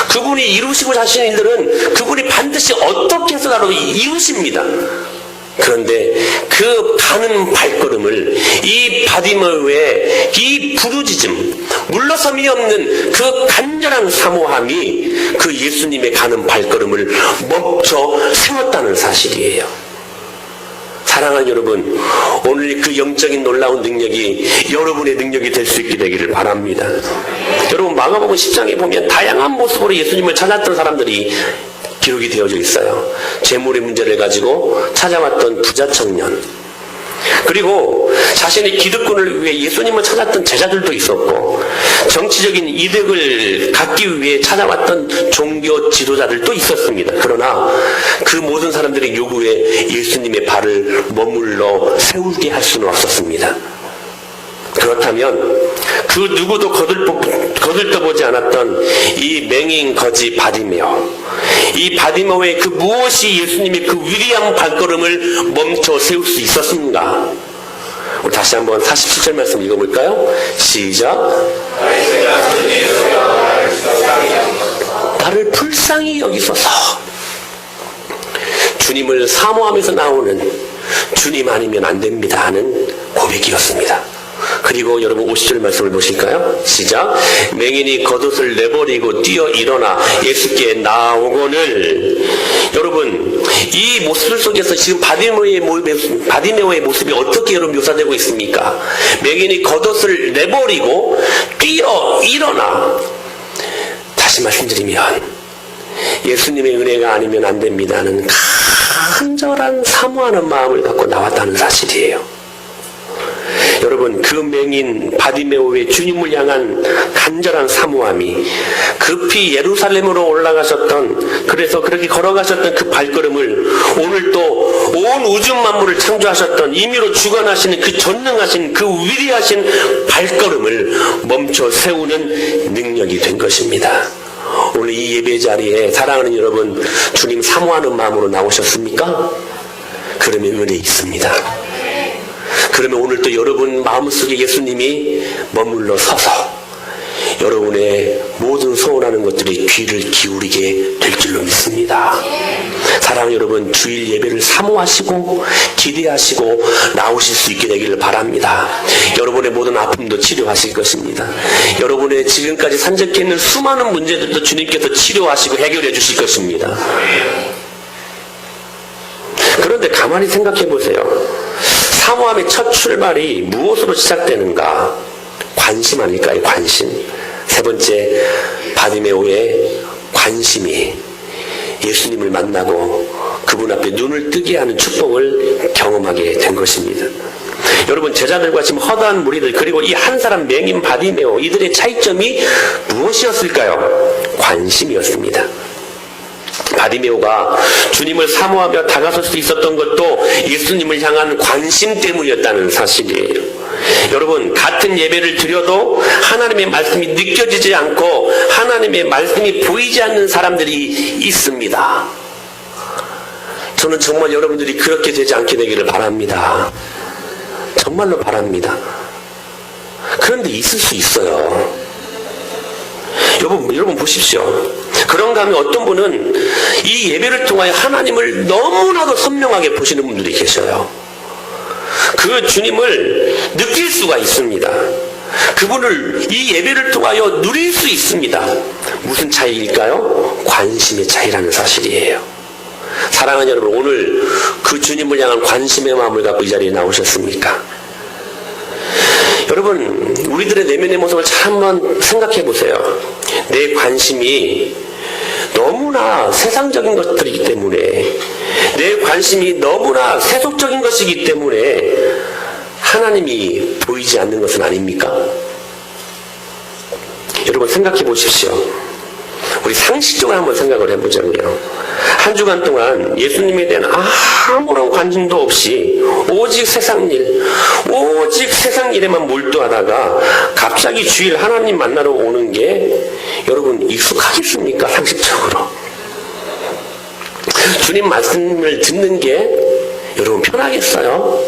그분이 이루시고 하시는 일들은 그분이 반드시 어떻게 해서라도 이루십니다. 그런데 그 가는 발걸음을 이 바디메오의 이 부르짖음, 물러섬이 없는 그 간절한 사모함이 그 예수님의 가는 발걸음을 멈춰 세웠다는 사실이에요. 사랑하는 여러분, 오늘 그 영적인 놀라운 능력이 여러분의 능력이 될 수 있게 되기를 바랍니다. 여러분, 마가복음 10장에 보면 다양한 모습으로 예수님을 찾았던 사람들이 기록이 되어져 있어요. 재물의 문제를 가지고 찾아왔던 부자 청년, 그리고 자신의 기득권을 위해 예수님을 찾았던 제자들도 있었고, 정치적인 이득을 갖기 위해 찾아왔던 종교 지도자들도 있었습니다. 그러나 그 모든 사람들의 요구에 예수님의 발을 머물러 세우게 할 수는 없었습니다. 그렇다면 그 누구도 거들떠보지 않았던 이 맹인 거지 바디메오, 이 바디메오의 그 무엇이 예수님의 그 위대한 발걸음을 멈춰 세울 수 있었습니까? 우리 다시 한번 47절 말씀 읽어볼까요? 시작. 나를 불쌍히 여기소서. 주님을 사모하면서 나오는 주님 아니면 안 됩니다 하는 고백이었습니다. 그리고 여러분 50절 말씀을 보실까요? 시작. 맹인이 겉옷을 내버리고 뛰어 일어나 예수께 나오거늘. 여러분, 이 모습 속에서 지금 바디메오의 모습이 어떻게 여러분 묘사되고 있습니까? 맹인이 겉옷을 내버리고 뛰어 일어나. 다시 말씀드리면 예수님의 은혜가 아니면 안 됩니다는 간절한 사모하는 마음을 갖고 나왔다는 사실이에요. 여러분, 그 맹인 바디메오의 주님을 향한 간절한 사모함이 급히 예루살렘으로 올라가셨던, 그래서 그렇게 걸어가셨던 그 발걸음을 오늘 또 온 우주 만물을 창조하셨던, 임의로 주관하시는 그 전능하신 그 위대하신 발걸음을 멈춰 세우는 능력이 된 것입니다. 오늘 이 예배 자리에 사랑하는 여러분, 주님 사모하는 마음으로 나오셨습니까? 그러면 은혜 있습니다. 그러면 오늘 또 여러분 마음속에 예수님이 머물러 서서 여러분의 모든 소원하는 것들이 귀를 기울이게 될 줄로 믿습니다. 사랑하는 여러분, 주일 예배를 사모하시고 기대하시고 나오실 수 있게 되기를 바랍니다. 여러분의 모든 아픔도 치료하실 것입니다. 여러분의 지금까지 산적해 있는 수많은 문제들도 주님께서 치료하시고 해결해 주실 것입니다. 그런데 가만히 생각해 보세요. 사모함의 첫 출발이 무엇으로 시작되는가? 관심 아닐까요? 관심. 세 번째, 바디메오의 관심이 예수님을 만나고 그분 앞에 눈을 뜨게 하는 축복을 경험하게 된 것입니다. 여러분, 제자들과 지금 허다한 무리들, 그리고 이 한 사람 맹인 바디메오, 이들의 차이점이 무엇이었을까요? 관심이었습니다. 바디메오가 주님을 사모하며 다가설 수 있었던 것도 예수님을 향한 관심 때문이었다는 사실이에요. 여러분, 같은 예배를 드려도 하나님의 말씀이 느껴지지 않고 하나님의 말씀이 보이지 않는 사람들이 있습니다. 저는 정말 여러분들이 그렇게 되지 않게 되기를 바랍니다. 정말로 바랍니다. 그런데 있을 수 있어요. 여러분 보십시오. 그런가 하면 어떤 분은 이 예배를 통하여 하나님을 너무나도 선명하게 보시는 분들이 계셔요. 그 주님을 느낄 수가 있습니다. 그분을 이 예배를 통하여 누릴 수 있습니다. 무슨 차이일까요? 관심의 차이라는 사실이에요. 사랑하는 여러분, 오늘 그 주님을 향한 관심의 마음을 갖고 이 자리에 나오셨습니까? 여러분, 우리들의 내면의 모습을 잘 한번 생각해 보세요. 내 관심이 너무나 세상적인 것들이기 때문에, 내 관심이 너무나 세속적인 것이기 때문에 하나님이 보이지 않는 것은 아닙니까? 여러분, 생각해 보십시오. 우리 상식적으로 한번 생각을 해보자고요. 한 주간 동안 예수님에 대한 아무런 관심도 없이 오직 세상 일에만 몰두하다가 갑자기 주일 하나님 만나러 오는 게 여러분 익숙하겠습니까? 상식적으로. 주님 말씀을 듣는 게 여러분 편하겠어요?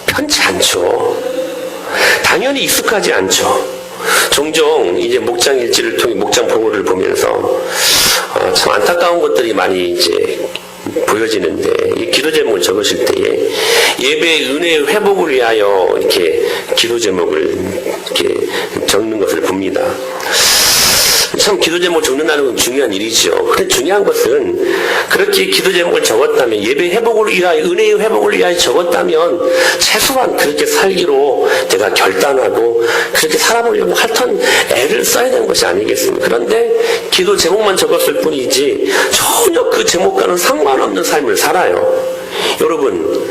편치 않죠. 당연히 익숙하지 않죠. 종종 이제 목장 일지를 통해 목장 보고를 보면서 참 안타까운 것들이 많이 이제 보여지는데, 이 기도 제목을 적으실 때에 예배의 은혜의 회복을 위하여 이렇게 기도 제목을 이렇게 적는 것을 봅니다. 참 기도 제목을 적는다는 건 중요한 일이죠. 그런데 중요한 것은 그렇게 기도 제목을 적었다면, 예배 회복을 위하여, 은혜의 회복을 위하여 적었다면 최소한 그렇게 살기로 내가 결단하고 그렇게 살아보려고 하여튼 애를 써야 되는 것이 아니겠습니까? 그런데 기도 제목만 적었을 뿐이지 전혀 그 제목과는 상관없는 삶을 살아요. 여러분,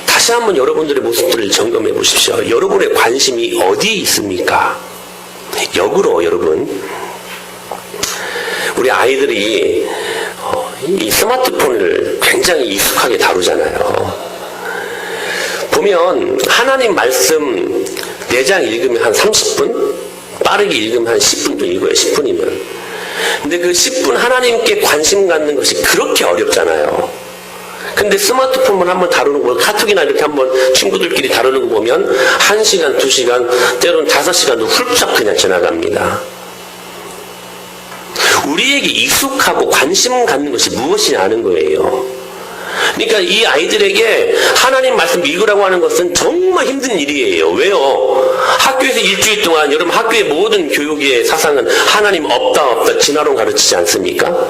다시 한번 여러분들의 모습들을 점검해 보십시오. 여러분의 관심이 어디에 있습니까? 역으로 여러분, 우리 아이들이 이 스마트폰을 굉장히 익숙하게 다루잖아요. 보면 하나님 말씀 4장 읽으면 한 30분? 빠르게 읽으면 한 10분도 읽어요. 10분이면. 근데 그 10분 하나님께 관심 갖는 것이 그렇게 어렵잖아요. 근데 스마트폰만 한번 다루는 거, 카톡이나 이렇게 한번 친구들끼리 다루는 거 보면 1시간, 2시간, 때로는 5시간도 훌쩍 그냥 지나갑니다. 우리에게 익숙하고 관심 갖는 것이 무엇이냐 하는 거예요. 그러니까 이 아이들에게 하나님 말씀 읽으라고 하는 것은 정말 힘든 일이에요. 왜요? 학교에서 일주일 동안, 여러분 학교의 모든 교육의 사상은 하나님 없다 진화론 가르치지 않습니까?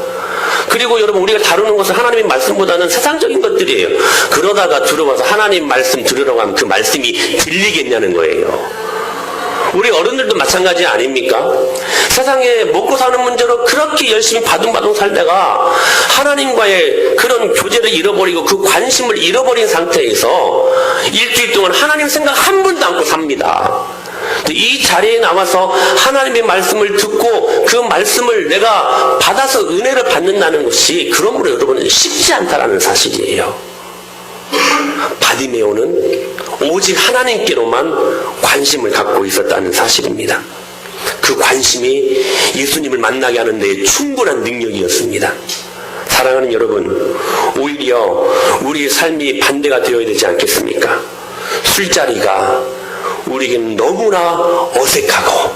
그리고 여러분 우리가 다루는 것은 하나님의 말씀보다는 세상적인 것들이에요. 그러다가 들어와서 하나님 말씀 들으라고 하면 그 말씀이 들리겠냐는 거예요. 우리 어른들도 마찬가지 아닙니까? 세상에 먹고 사는 문제로 그렇게 열심히 바둥바둥 살다가 하나님과의 그런 교제를 잃어버리고 그 관심을 잃어버린 상태에서 일주일 동안 하나님 생각 한 번도 않고 삽니다. 이 자리에 나와서 하나님의 말씀을 듣고 그 말씀을 내가 받아서 은혜를 받는다는 것이 그러므로 여러분은 쉽지 않다라는 사실이에요. 바디메오는 오직 하나님께로만 관심을 갖고 있었다는 사실입니다. 그 관심이 예수님을 만나게 하는 데 충분한 능력이었습니다. 사랑하는 여러분, 오히려 우리의 삶이 반대가 되어야 되지 않겠습니까? 술자리가 우리에게는 너무나 어색하고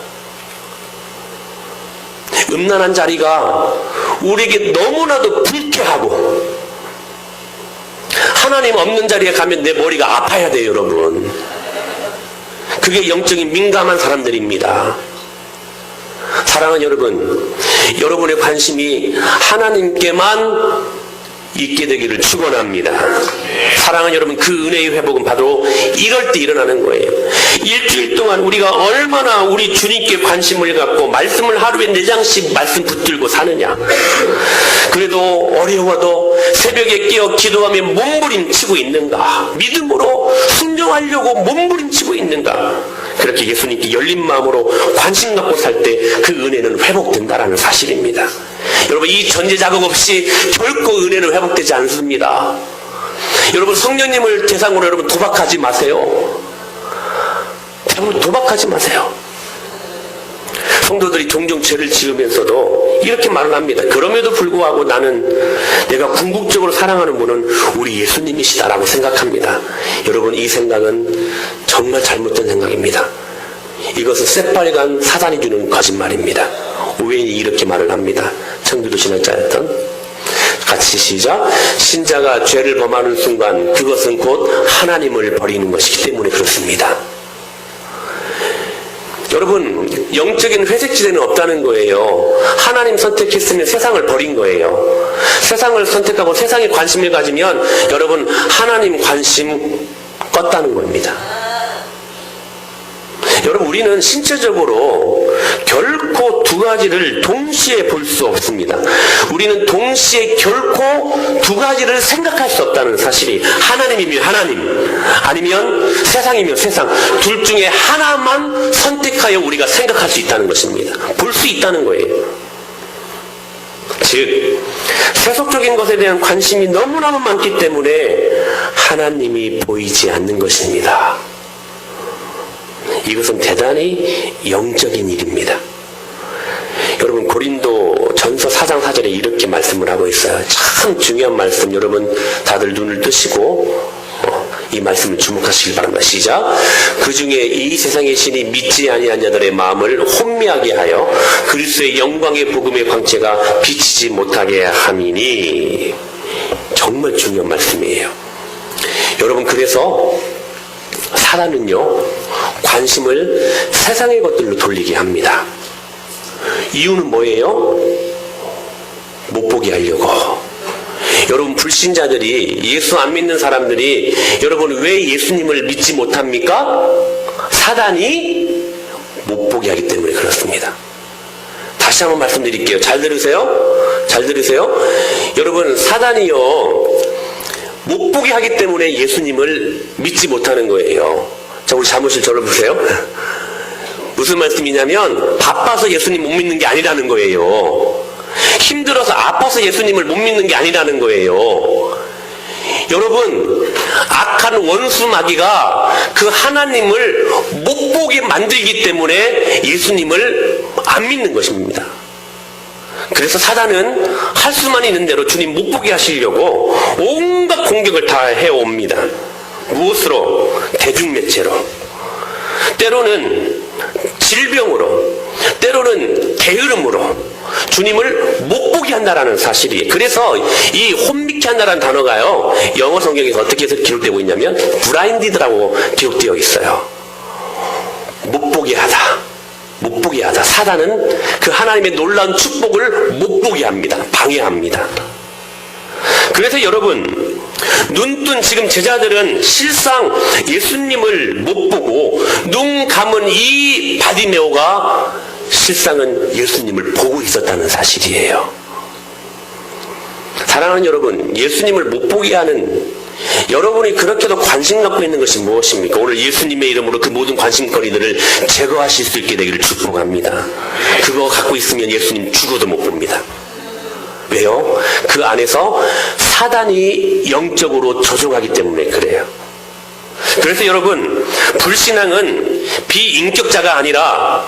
음란한 자리가 우리에게 너무나도 불쾌하고 하나님 없는 자리에 가면 내 머리가 아파야 돼요, 여러분. 그게 영적인 민감한 사람들입니다. 사랑하는 여러분, 여러분의 관심이 하나님께만 있게 되기를 축원합니다. 사랑하는 여러분, 그 은혜의 회복은 바로 이럴 때 일어나는 거예요. 일주일 동안 우리가 얼마나 우리 주님께 관심을 갖고 말씀을 하루에 4장씩 말씀 붙들고 사느냐. 그래도 어려워도 새벽에 깨어 기도하며 몸부림치고 있는가. 믿음으로 순종하려고 몸부림치고 있는가. 그렇게 예수님께 열린 마음으로 관심 갖고 살 때 그 은혜는 회복된다라는 사실입니다. 여러분, 이 전제 자극 없이 결코 은혜는 회복되지 않습니다. 여러분, 성령님을 대상으로 여러분 도박하지 마세요. 도박하지 마세요. 성도들이 종종 죄를 지으면서도 이렇게 말을 합니다. 그럼에도 불구하고 나는 내가 궁극적으로 사랑하는 분은 우리 예수님이시다라고 생각합니다. 여러분, 이 생각은 정말 잘못된 생각입니다. 이것은 새빨간 사단이 주는 거짓말입니다. 오웬이 이렇게 말을 합니다. 청교도 신학자였던, 같이 시작. 신자가 죄를 범하는 순간 그것은 곧 하나님을 버리는 것이기 때문에 그렇습니다. 여러분, 영적인 회색지대는 없다는 거예요. 하나님 선택했으면 세상을 버린 거예요. 세상을 선택하고 세상에 관심을 가지면 여러분, 하나님 관심 껐다는 겁니다. 여러분, 우리는 신체적으로 결코 두 가지를 동시에 볼 수 없습니다. 우리는 동시에 결코 두 가지를 생각할 수 없다는 사실이, 하나님이면 하나님, 아니면 세상이면 세상, 둘 중에 하나만 선택하여 우리가 생각할 수 있다는 것입니다. 볼 수 있다는 거예요. 즉, 세속적인 것에 대한 관심이 너무너무 많기 때문에 하나님이 보이지 않는 것입니다. 이것은 대단히 영적인 일입니다. 여러분, 고린도 전서 4장 4절에 이렇게 말씀을 하고 있어요. 참 중요한 말씀, 여러분 다들 눈을 뜨시고 이 말씀을 주목하시길 바랍니다. 시작. 그 중에 이 세상의 신이 믿지 아니한 자들의 마음을 혼미하게 하여 그리스도의 영광의 복음의 광채가 비치지 못하게 함이니. 정말 중요한 말씀이에요. 여러분, 그래서 사단은요, 관심을 세상의 것들로 돌리게 합니다. 이유는 뭐예요? 못 보게 하려고. 여러분, 불신자들이, 예수 안 믿는 사람들이 여러분 왜 예수님을 믿지 못합니까? 사단이 못 보게 하기 때문에 그렇습니다. 다시 한번 말씀드릴게요. 잘 들으세요? 잘 들으세요? 여러분, 사단이요, 못 보게 하기 때문에 예수님을 믿지 못하는 거예요. 자, 우리 사무실 저를 보세요. 무슨 말씀이냐면, 바빠서 예수님 못 믿는 게 아니라는 거예요. 힘들어서 아파서 예수님을 못 믿는 게 아니라는 거예요. 여러분, 악한 원수 마귀가 그 하나님을 못 보게 만들기 때문에 예수님을 안 믿는 것입니다. 그래서 사단은 할 수만 있는 대로 주님 못 보게 하시려고 온갖 공격을 다 해옵니다. 무엇으로? 대중매체로, 때로는 질병으로, 때로는 게으름으로 주님을 못 보게 한다라는 사실이. 그래서 이 혼미케 한다라는 단어가요, 영어 성경에서 어떻게 해서 기록되고 있냐면 블라인디드라고 기록되어 있어요. 못 보게 하다, 못 보게 하다. 사단은 그 하나님의 놀라운 축복을 못 보게 합니다. 방해합니다. 그래서 여러분, 눈뜬 지금 제자들은 실상 예수님을 못 보고 눈 감은 이 바디메오가 실상은 예수님을 보고 있었다는 사실이에요. 사랑하는 여러분, 예수님을 못 보게 하는 여러분이 그렇게도 관심 갖고 있는 것이 무엇입니까? 오늘 예수님의 이름으로 그 모든 관심거리들을 제거하실 수 있게 되기를 축복합니다. 그거 갖고 있으면 예수님 죽어도 못 봅니다. 왜요? 그 안에서 사단이 영적으로 조종하기 때문에 그래요. 그래서 여러분, 불신앙은 비인격자가 아니라,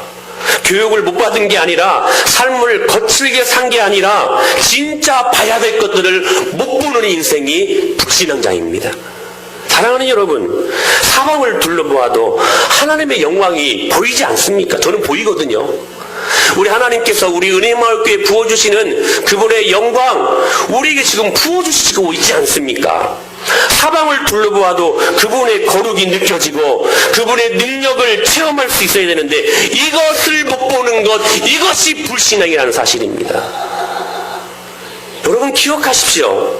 교육을 못 받은 게 아니라, 삶을 거칠게 산 게 아니라, 진짜 봐야 될 것들을 못 보는 인생이 불신앙자입니다. 사랑하는 여러분, 사방을 둘러보아도 하나님의 영광이 보이지 않습니까? 저는 보이거든요. 우리 하나님께서 우리 은혜마을교회에 부어주시는 그분의 영광, 우리에게 지금 부어주시고 있지 않습니까? 사방을 둘러보아도 그분의 거룩이 느껴지고 그분의 능력을 체험할 수 있어야 되는데, 이것을 못 보는 것, 이것이 불신앙이라는 사실입니다. 여러분 기억하십시오.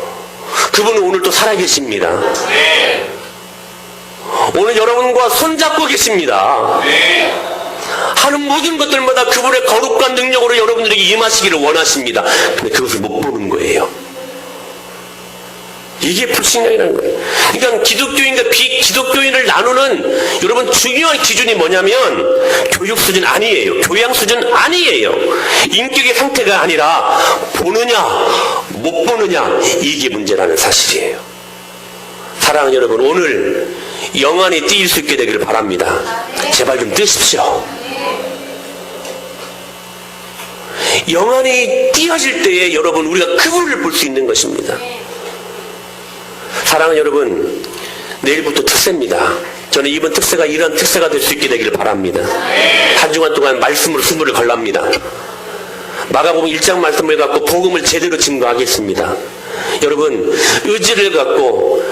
그분은 오늘도 살아계십니다. 오늘 여러분과 손잡고 계십니다. 하는 모든 것들마다 그분의 거룩한 능력으로 여러분들에게 임하시기를 원하십니다. 근데 그것을 못 보는 거예요. 이게 불신앙이라는 거예요. 그러니까 기독교인과 비기독교인을 나누는 여러분 중요한 기준이 뭐냐면, 교육 수준 아니에요. 교양 수준 아니에요. 인격의 상태가 아니라 보느냐 못 보느냐, 이게 문제라는 사실이에요. 사랑하는 여러분, 오늘 영안이 띄일 수 있게 되기를 바랍니다. 제발 좀 뜨십시오. 영안이 띄어질 때에 여러분, 우리가 그분을 볼 수 있는 것입니다. 사랑하는 여러분, 내일부터 특세입니다. 저는 이번 특세가 이런 특세가 될 수 있게 되기를 바랍니다. 한 주간 동안 말씀으로 승부를 걸랍니다. 마가복음 1장 말씀을 갖고 복음을 제대로 증거하겠습니다. 여러분, 의지를 갖고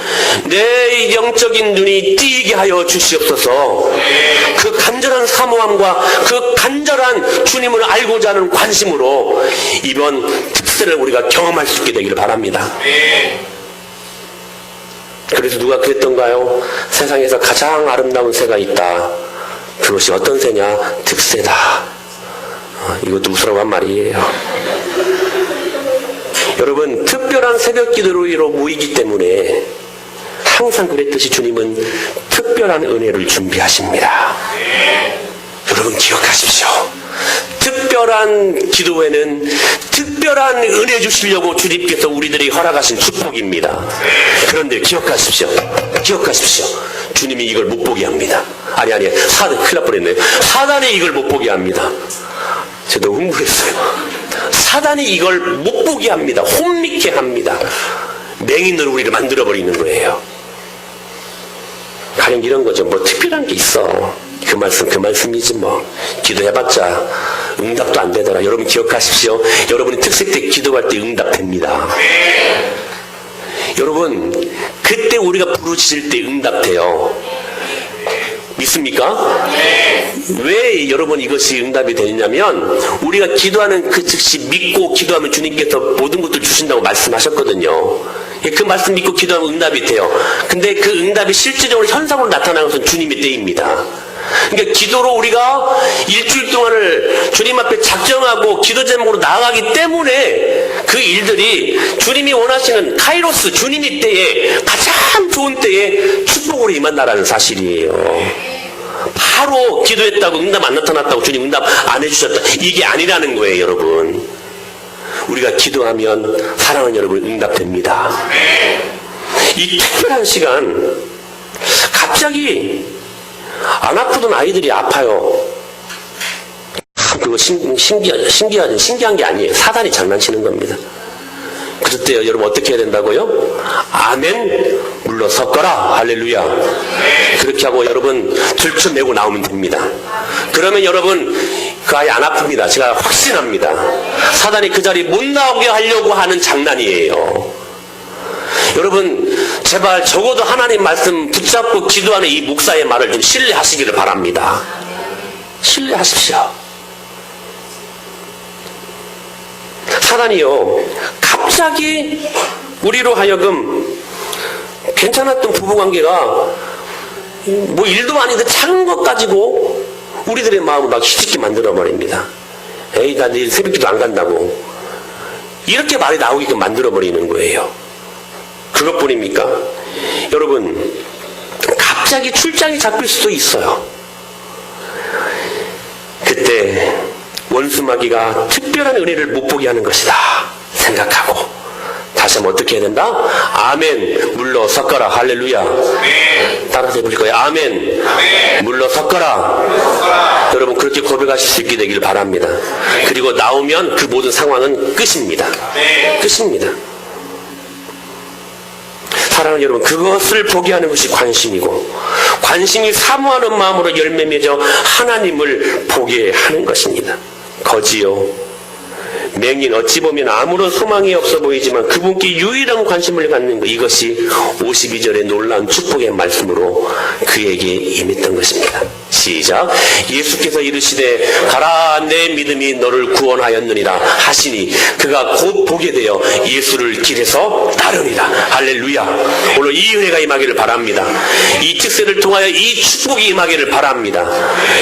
내 영적인 눈이 띄게 하여 주시옵소서. 그 간절한 사모함과 그 간절한 주님을 알고자 하는 관심으로 이번 특세를 우리가 경험할 수 있게 되기를 바랍니다. 그래서 누가 그랬던가요? 세상에서 가장 아름다운 새가 있다. 그것이 어떤 새냐? 득새다. 이것도 웃으라고 한 말이에요. 여러분, 특별한 새벽 기도로 모이기 때문에 항상 그랬듯이 주님은 특별한 은혜를 준비하십니다. 여러분 기억하십시오. 특별한 기도회는 특별한 은혜 주시려고 주님께서 우리들이 허락하신 축복입니다. 그런데 기억하십시오. 기억하십시오. 주님이 이걸 못 보게 합니다. 아니, 사단, 큰일 날 뻔했네요. 사단이 이걸 못 보게 합니다. 제가 너무 흥분했어요. 사단이 이걸 못 보게 합니다. 혼미케 합니다. 맹인으로 우리를 만들어버리는 거예요. 가령 이런 거죠. 뭐 특별한 게 있어. 그 말씀이지 뭐. 기도해봤자 응답도 안 되더라. 여러분 기억하십시오. 여러분이 특색 때 기도할 때 응답됩니다. 여러분, 그때 우리가 부르짖을 때 응답돼요. 믿습니까? 왜 여러분 이것이 응답이 되느냐면, 우리가 기도하는 그 즉시 믿고 기도하면 주님께서 모든 것들 주신다고 말씀하셨거든요. 그 말씀 믿고 기도하면 응답이 돼요. 근데 그 응답이 실질적으로 현상으로 나타나는 것은 주님의 때입니다. 그러니까 기도로 우리가 일주일 동안을 주님 앞에 작정하고 기도 제목으로 나아가기 때문에 그 일들이 주님이 원하시는 카이로스, 주님의 때에 가장 좋은 때에 축복으로 임한다라는 사실이에요. 바로 기도했다고 응답 안 나타났다고 주님 응답 안 해주셨다, 이게 아니라는 거예요. 여러분, 우리가 기도하면 사랑하는 여러분 응답됩니다. 이 특별한 시간, 갑자기 안 아프던 아이들이 아파요. 그거 신기한 게 아니에요. 사단이 장난치는 겁니다. 그럴 때 여러분 어떻게 해야 된다고요? 아멘, 물러섰거라. 할렐루야. 그렇게 하고 여러분 들춰내고 나오면 됩니다. 그러면 여러분 그 아이 안 아픕니다. 제가 확신합니다. 사단이 그 자리 못 나오게 하려고 하는 장난이에요. 여러분 제발 적어도 하나님 말씀 붙잡고 기도하는 이 목사의 말을 좀 신뢰하시기를 바랍니다. 신뢰하십시오. 사단이요, 갑자기 우리로 하여금 괜찮았던 부부관계가 뭐 일도 아닌데 작은 것 가지고 우리들의 마음을 막 희죽게 만들어버립니다. 에이, 나 내일 새벽기도 안 간다고. 이렇게 말이 나오게끔 만들어버리는 거예요. 그것뿐입니까? 여러분, 갑자기 출장이 잡힐 수도 있어요. 그때 원수마귀가 특별한 은혜를 못 보게 하는 것이다 생각하고 다시 한번 어떻게 해야 된다? 아멘. 물러섰거라. 할렐루야. 따라서 해볼 거예요. 아멘. 물러섰거라. 여러분 그렇게 고백하실 수 있게 되길 바랍니다. 그리고 나오면 그 모든 상황은 끝입니다. 끝입니다. 사랑하는 여러분, 그것을 보게 하는 것이 관심이고, 관심이 사모하는 마음으로 열매 맺어 하나님을 보게 하는 것입니다. 거지요, 맹인, 어찌 보면 아무런 소망이 없어 보이지만 그분께 유일한 관심을 갖는 것, 이것이 52절의 놀라운 축복의 말씀으로 그에게 임했던 것입니다. 시작. 예수께서 이르시되 가라, 내 믿음이 너를 구원하였느니라 하시니 그가 곧 보게 되어 예수를 길에서 따르니라. 할렐루야. 오늘 이 은혜가 임하기를 바랍니다. 이 특세를 통하여 이 축복이 임하기를 바랍니다.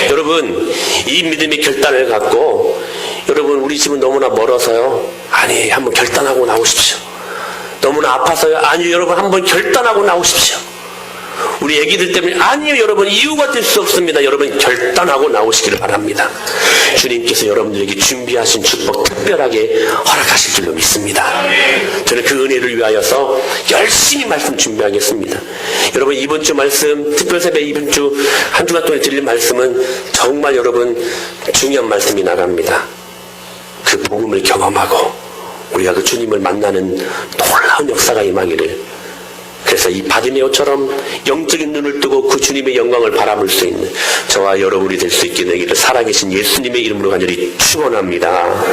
여러분, 이 믿음의 결단을 갖고, 여러분 우리 집은 너무나 멀어서요, 아니 한번 결단하고 나오십시오. 너무나 아파서요, 아니요 여러분 한번 결단하고 나오십시오. 우리 애기들 때문에, 아니요 여러분 이유가 될 수 없습니다. 여러분 결단하고 나오시기를 바랍니다. 주님께서 여러분들에게 준비하신 축복 특별하게 허락하실 줄로 믿습니다. 저는 그 은혜를 위하여서 열심히 말씀 준비하겠습니다. 여러분 이번 주 말씀, 특별세배 이번 주 한 주간 동안 드릴 말씀은 정말 여러분 중요한 말씀이 나갑니다. 그 복음을 경험하고 우리가 그 주님을 만나는 놀라운 역사가 임하기를, 그래서 이 바디메오처럼 영적인 눈을 뜨고 그 주님의 영광을 바라볼 수 있는 저와 여러분이 될 수 있게 되기를 살아계신 예수님의 이름으로 간절히 축원합니다.